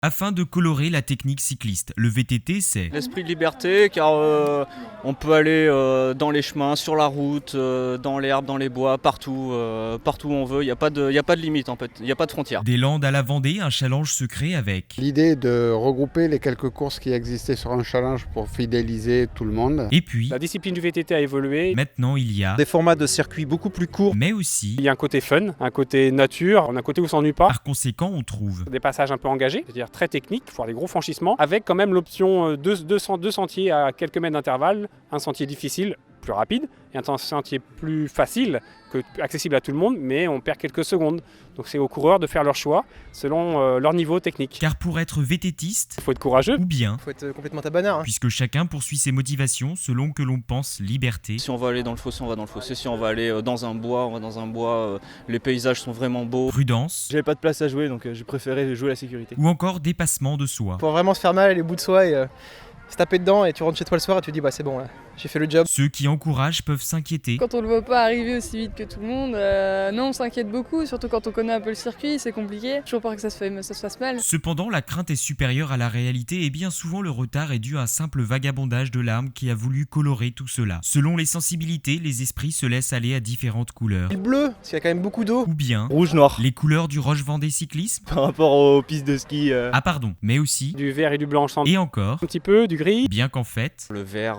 afin de colorer la technique cycliste. Le VTT, c'est l'esprit de liberté, car on peut aller dans les chemins, sur la route, dans l'herbe, dans les bois, partout où on veut. Il n'y a pas de limite en fait, il n'y a pas de frontière. Des Landes à la Vendée, un challenge se crée avec. L'idée de regrouper les quelques courses qui existaient sur un challenge pour fidéliser tout le monde. Et puis, La discipline du VTT a évolué. maintenant il y a, Des formats de circuits beaucoup plus courts. mais aussi, Il y a un côté fun, un côté nature, un côté où on s'ennuie pas. par conséquent, on trouve Des passages un peu engagés, c'est-à-dire très techniques, pour faire des gros franchissements, avec quand même l'option deux sentiers à quelques mètres d'intervalle, un sentier difficile, plus rapide, et un sentier plus facile, accessible à tout le monde, mais on perd quelques secondes. Donc c'est aux coureurs de faire leur choix selon leur niveau technique. car pour être VTTiste, Il faut être courageux. ou bien, Faut être complètement tabanard. puisque chacun poursuit ses motivations selon que l'on pense liberté, Si on va aller dans le fossé, on va dans le fossé. Si on va aller dans un bois, on va dans un bois. Les paysages sont vraiment beaux. prudence, J'avais pas de place à jouer, donc j'ai préféré jouer la sécurité. ou encore dépassement de soi. Pour vraiment se faire mal, les bouts de soie et se taper dedans et tu rentres chez toi le soir et tu te dis bah c'est bon, là, j'ai fait le job. Ceux qui encouragent peuvent s'inquiéter, Quand on le voit pas arriver aussi vite que tout le monde, non, on s'inquiète beaucoup, surtout quand on connaît un peu le circuit, c'est compliqué. Toujours peur que ça se fasse mal. Cependant, la crainte est supérieure à la réalité et bien souvent le retard est dû à un simple vagabondage de l'âme qui a voulu colorer tout cela. Selon les sensibilités, les esprits se laissent aller à différentes couleurs. Le bleu, parce qu'il y a quand même beaucoup d'eau. Ou bien, Rouge-noir. les couleurs du Roche-Vendée cyclisme. Par rapport aux pistes de ski. Ah pardon, mais aussi, Du vert et du blanc ensemble. et encore, Un petit peu, du gris. bien qu'en fait, Le vert,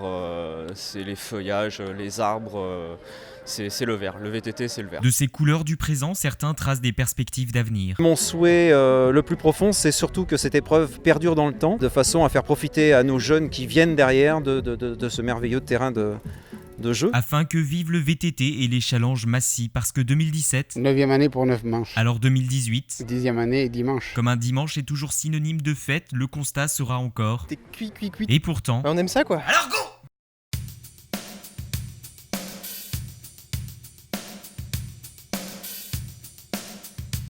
c'est les feuillages, les arbres. C'est le vert. Le VTT, c'est le vert. de ces couleurs du présent, certains tracent des perspectives d'avenir. Mon souhait le plus profond, c'est surtout que cette épreuve perdure dans le temps, de façon à faire profiter à nos jeunes qui viennent derrière de ce merveilleux terrain de jeu. Afin que vive le VTT et les challenges Massy, parce que 2017, 9e année pour 9 manches. alors 2018, 10e année et dimanche. comme un dimanche est toujours synonyme de fête, le constat sera encore. T'es cuit. Et pourtant, On aime ça quoi. alors go!